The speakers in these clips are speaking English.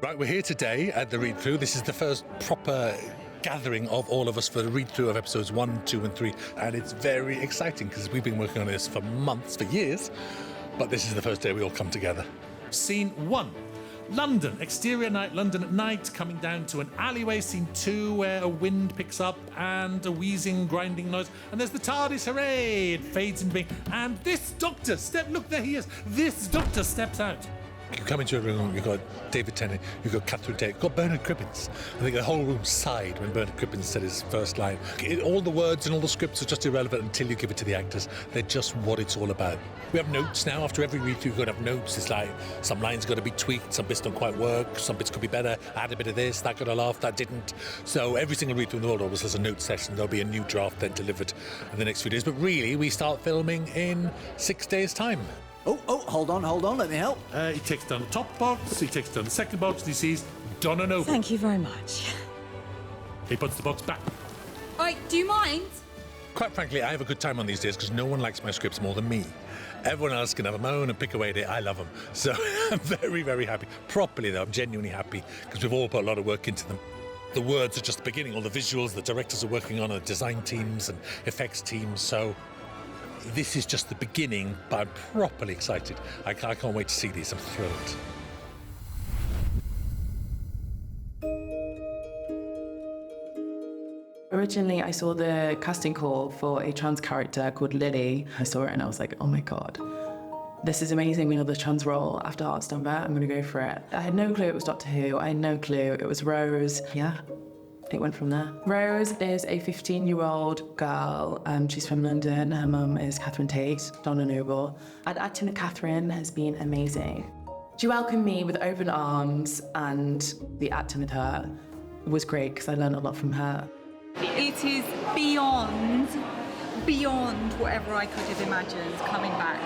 Right, we're here today at the read-through. This is the first proper gathering of all of us for the read-through of episodes 1, 2 and 3. And it's very exciting because we've been working on this for months, for years. But this is the first day we all come together. Scene 1. London, exterior night, London at night, coming down to an alleyway. Scene 2, where a wind picks up and a wheezing, grinding noise. And there's the TARDIS, hooray! It fades into being. And this doctor, look, there he is. This doctor steps out. You come into a room, you've got David Tennant, you've got Catherine Tate, you've got Bernard Cribbins. I think the whole room sighed when Bernard Cribbins said his first line. All the words and all the scripts are just irrelevant until you give it to the actors. They're just what it's all about. We have notes now. After every read-through, you've got to have notes. It's like some lines got to be tweaked, some bits don't quite work, some bits could be better, add a bit of this, that got a laugh, that didn't. So every single read-through in the world always has a note session. There'll be a new draft then delivered in the next few days. But really, we start filming in 6 days' time. Hold on, let me help. He takes down the top box, he takes down the second box, and he sees Donna Noble. Thank you very much. He puts the box back. Right, do you mind? Quite frankly, I have a good time on these days because no one likes my scripts more than me. Everyone else can have a moan and pick away at it. I love them. So I'm very, very happy. Properly, though, I'm genuinely happy because we've all put a lot of work into them. The words are just the beginning. All the visuals the directors are working on, design teams and effects teams. So this is just the beginning, but I'm properly excited. I can't wait to see these. I'm thrilled. Originally, I saw the casting call for a trans character called Lily. I saw it and I was like, oh my God, this is amazing. We know the trans role after Heartstopper. I'm going to go for it. I had no clue it was Doctor Who. I had no clue it was Rose. Yeah, it went from there. Rose is a 15-year-old girl. She's from London. Her mum is Catherine Tate, Donna Noble. And acting with Catherine has been amazing. She welcomed me with open arms, and the acting with her was great because I learned a lot from her. It is beyond whatever I could have imagined coming back.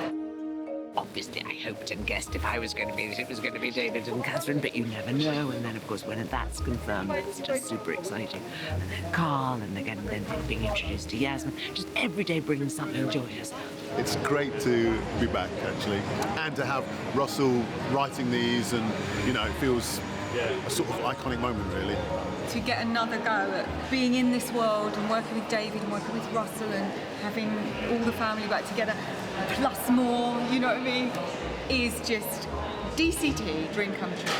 Obviously, I hoped and guessed if I was going to be it was going to be David and Catherine, but you never know. And then, of course, when that's confirmed, it's just super exciting. And then Carl, and then being introduced to Yasmin. Just every day brings something joyous. It's great to be back, actually, and to have Russell writing these, and it feels a sort of iconic moment, really. To get another go at being in this world and working with David and working with Russell and having all the family back together, plus more, you know what I mean, is just DCT, dream come true.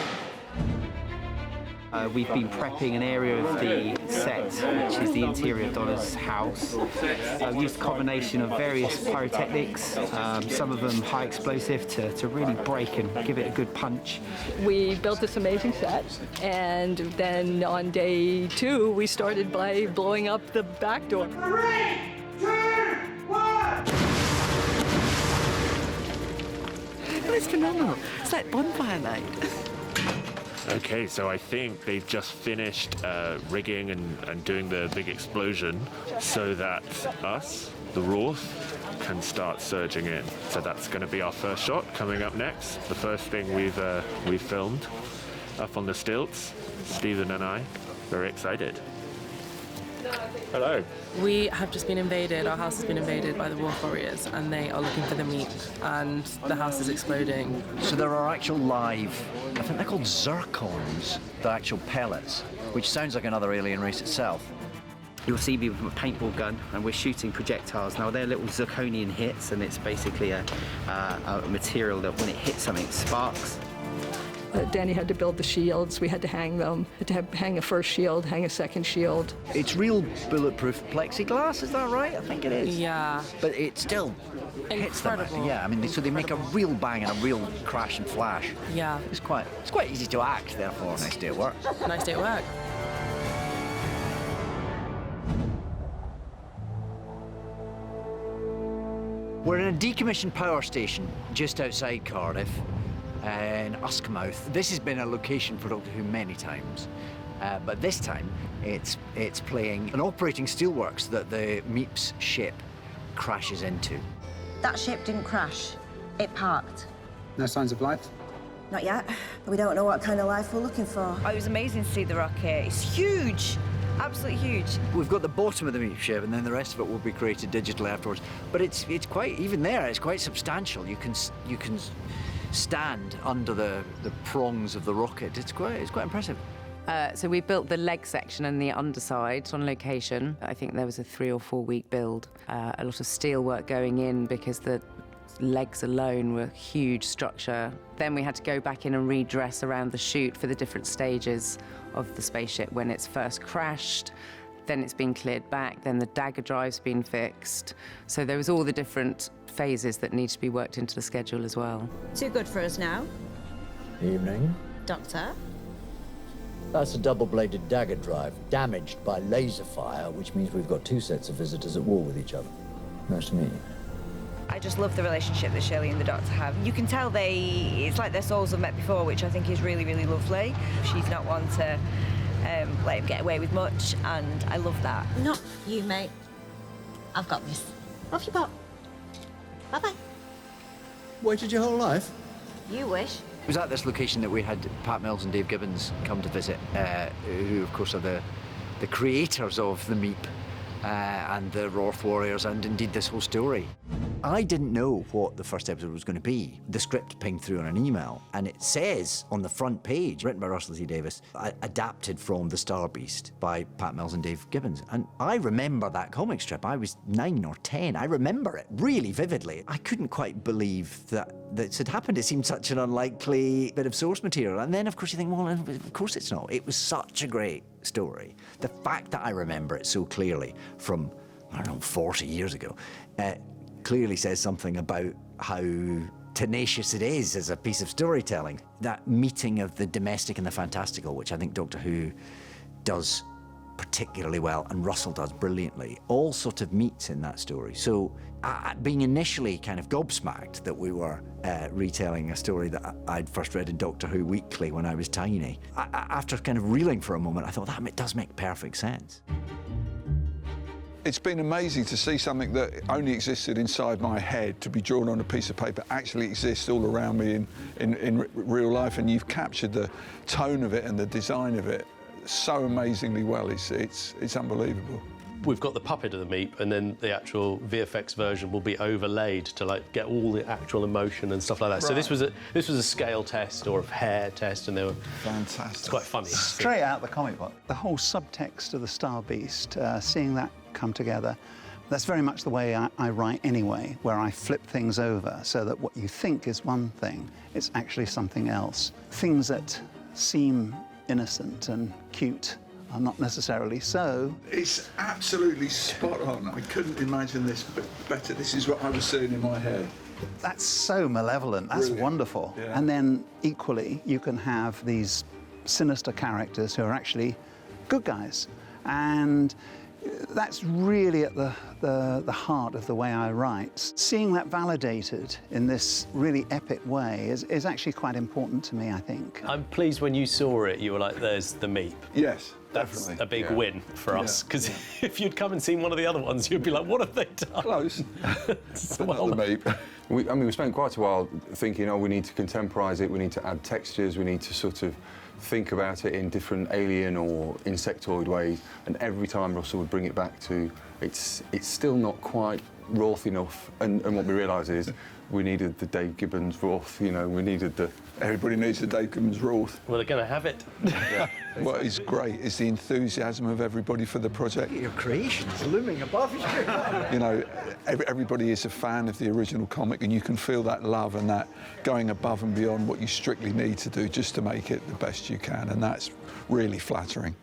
We've been prepping an area of the set, which is the interior of Donna's house. We've used a combination of various pyrotechnics, some of them high explosive to really break and give it a good punch. We built this amazing set, and then on day 2, we started by blowing up the back door. 3, 2, 1! It's phenomenal. It's like bonfire night. Okay, so I think they've just finished rigging and doing the big explosion so that us, the Roth, can start surging in. So that's going to be our first shot coming up next. The first thing we've filmed up on the stilts. Stephen and I, very excited. Hello. We have just been invaded, our house has been invaded by the Wolf Warriors, and they are looking for the meat, and the house is exploding. So there are actual live, I think they're called zircons, the actual pellets, which sounds like another alien race itself. You'll see me with a paintball gun, and we're shooting projectiles. Now, they're little zirconian hits, and it's basically a material that when it hits something, it sparks. Danny had to build the shields. We had to hang them. Had to hang a first shield, hang a second shield. It's real bulletproof plexiglass, is that right? I think it is. Yeah. But it still hits them. Incredible. Yeah, I mean, so they make a real bang and a real crash and flash. Yeah. It's quite easy to act, therefore. Nice day at work. Nice day at work. We're in a decommissioned power station just outside Cardiff, in Uskmouth. This has been a location for Doctor Who many times, but this time it's playing an operating steelworks that the Meeps ship crashes into. That ship didn't crash. It parked. No signs of life? Not yet. We don't know what kind of life we're looking for. Oh, it was amazing to see the rocket. It's huge. Absolutely huge. We've got the bottom of the meat ship, and then the rest of it will be created digitally afterwards. But it's quite, even there, it's quite substantial. You can stand under the prongs of the rocket. It's quite impressive. So we built the leg section and the underside on location. I think there was a 3 or 4 week build. A lot of steel work going in because the legs alone were huge structure. Then we had to go back in and redress around the chute for the different stages of the spaceship when it's first crashed. Then it's been cleared back, then the dagger drive's been fixed. So there was all the different phases that need to be worked into the schedule as well. Too good for us now. Evening. Doctor? That's a double-bladed dagger drive, damaged by laser fire, which means we've got 2 sets of visitors at war with each other. Nice to meet you. I just love the relationship that Shirley and the Doctor have. You can tell it's like their souls have met before, which I think is really, really lovely. She's not one to let him get away with much, and I love that. Not you, mate. I've got this. Off you pop. Bye-bye. Waited your whole life? You wish. It was at this location that we had Pat Mills and Dave Gibbons come to visit, who, of course, are the creators of the Meep and the Roth Warriors, and indeed this whole story. I didn't know what the first episode was going to be. The script pinged through on an email, and it says on the front page, written by Russell T Davies, adapted from The Star Beast by Pat Mills and Dave Gibbons. And I remember that comic strip. I was 9 or 10. I remember it really vividly. I couldn't quite believe that this had happened. It seemed such an unlikely bit of source material. And then, of course, you think, well, of course it's not. It was such a great story. The fact that I remember it so clearly from, I don't know, 40 years ago, clearly says something about how tenacious it is as a piece of storytelling. That meeting of the domestic and the fantastical, which I think Doctor Who does particularly well and Russell does brilliantly, all sort of meets in that story. So being initially kind of gobsmacked that we were retelling a story that I'd first read in Doctor Who Weekly when I was tiny, after kind of reeling for a moment, I thought that does make perfect sense. It's been amazing to see something that only existed inside my head to be drawn on a piece of paper actually exists all around me in real life, and you've captured the tone of it and the design of it so amazingly well. It's unbelievable. We've got the puppet of the Meep, and then the actual VFX version will be overlaid to like get all the actual emotion and stuff like that. Right. So this was a scale test or a hair test, and they were fantastic. It's quite funny. Straight out the comic book. The whole subtext of the Star Beast, seeing that come together, that's very much the way I write anyway, where I flip things over so that what you think is one thing, it's actually something else. Things that seem innocent and cute are not necessarily so. It's absolutely spot on. I couldn't imagine this better. This is what I was seeing in my head. That's so malevolent. That's brilliant. Wonderful. Yeah. And then equally, you can have these sinister characters who are actually good guys. And that's really at the heart of the way I write. Seeing that validated in this really epic way is actually quite important to me, I think. I'm pleased when you saw it, you were like, there's the Meep. Yes, that's definitely. a big win for us, because if you'd come and seen one of the other ones, you'd be like, what have they done? Close. Well, not the Meep. We spent quite a while thinking, we need to contemporise it, we need to add textures, we need to sort of think about it in different alien or insectoid ways, and every time Russell would bring it back to it's still not quite Roth enough, and what we realised is we needed the Dave Gibbons Roth, we needed the... Everybody needs the Dave Gibbons Roth. Well, they're going to have it. Yeah. What is great is the enthusiasm of everybody for the project. Your creation's looming above you. Everybody is a fan of the original comic, and you can feel that love and that going above and beyond what you strictly need to do just to make it the best you can, and that's really flattering.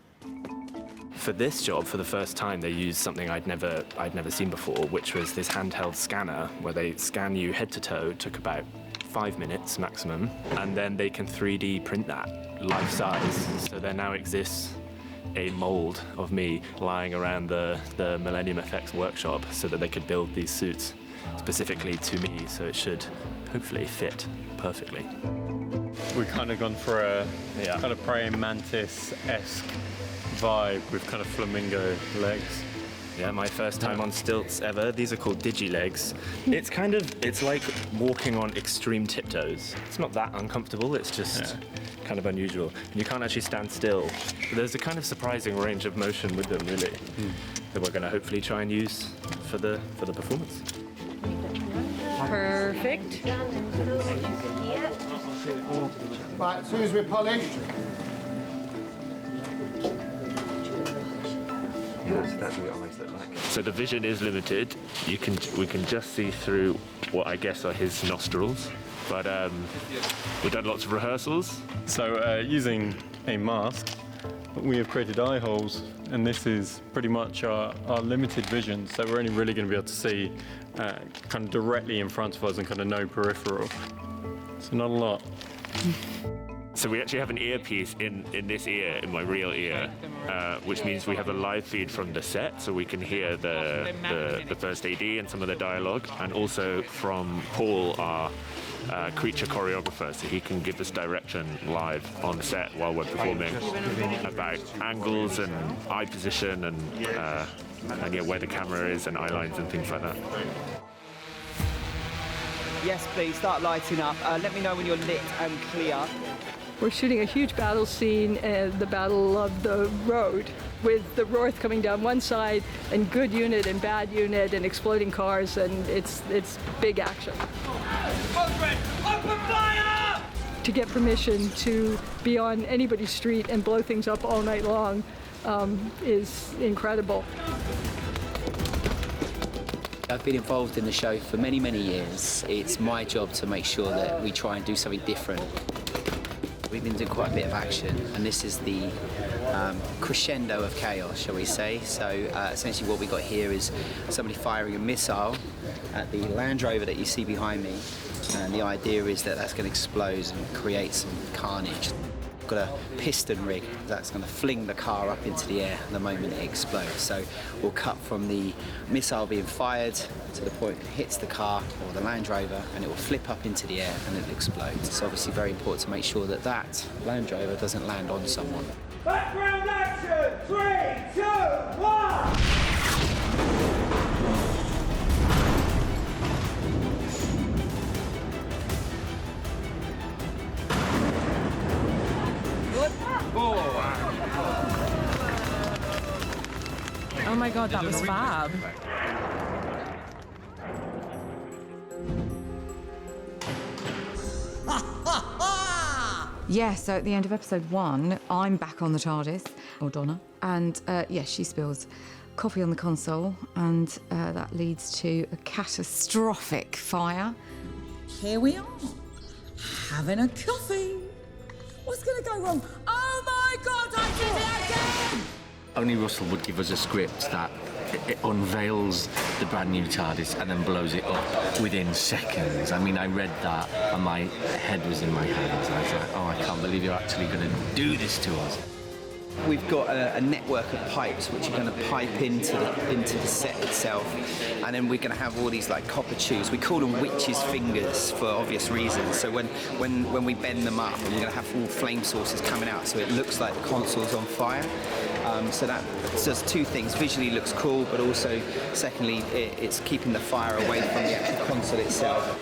For this job, for the first time, they used something I'd never seen before, which was this handheld scanner where they scan you head to toe. It took about 5 minutes maximum, and then they can 3D print that life size. So there now exists a mold of me lying around the Millennium Effects workshop so that they could build these suits specifically to me, so it should hopefully fit perfectly. We've kind of gone for a kind of praying mantis-esque vibe with kind of flamingo legs. Yeah, my first time on stilts ever. These are called digi-legs. It's like walking on extreme tiptoes. It's not that uncomfortable, it's just kind kind of unusual. And you can't actually stand still. There's a kind of surprising range of motion with them, really, that we're going to hopefully try and use for the performance. Perfect. Right, as soon as we're polished. That's what eyes look like. So the vision is limited. We can just see through what I guess are his nostrils. But we've done lots of rehearsals. So using a mask, we have created eye holes, and this is pretty much our limited vision. So we're only really going to be able to see kind of directly in front of us and kind of no peripheral. So not a lot. So we actually have an earpiece in this ear, in my real ear, which means we have a live feed from the set, so we can hear the first AD and some of the dialogue, and also from Paul, our creature choreographer, so he can give us direction live on set while we're performing about angles and eye position and yeah, where the camera is and eye lines and things like that. Yes, please, start lighting up. Let me know when you're lit and clear. We're shooting a huge battle scene, the Battle of the Road, with the Rorth coming down one side and good unit and bad unit and exploding cars, and it's big action. Open fire! To get permission to be on anybody's street and blow things up all night long is incredible. I've been involved in the show for many, many years. It's my job to make sure that we try and do something different. We've been doing quite a bit of action, and this is the crescendo of chaos, shall we say. So essentially what we got here is somebody firing a missile at the Land Rover that you see behind me, and the idea is that that's going to explode and create some carnage. Got a piston rig that's going to fling the car up into the air the moment it explodes. So we'll cut from the missile being fired to the point it hits the car or the Land Rover, and it will flip up into the air and it'll explode. It's obviously very important to make sure that that Land Rover doesn't land on someone. Background action! 3, 2, 1! Oh my god, that was fab. Yeah, so at the end of episode 1, I'm back on the TARDIS, or Donna, and yes, she spills coffee on the console, and that leads to a catastrophic fire. Here we are, having a coffee. What's going to go wrong? Oh my god, I did it again! Only Russell would give us a script that it unveils the brand new TARDIS and then blows it up within seconds. I mean, I read that and my head was in my hands. I was like, oh, I can't believe you're actually going to do this to us. We've got a network of pipes which are going to pipe into the set itself, and then we're going to have all these like copper tubes. We call them witches' fingers for obvious reasons. So when we bend them up, and we're going to have all flame sources coming out, so it looks like the console's on fire. So that does two things: visually looks cool, but also, secondly, it's keeping the fire away from the actual console itself.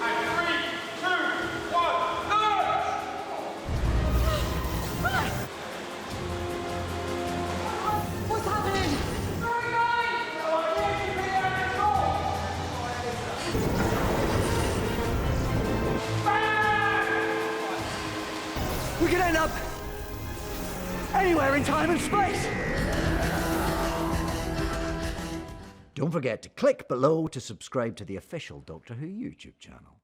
We can end up anywhere in time and space. Don't forget to click below to subscribe to the official Doctor Who YouTube channel.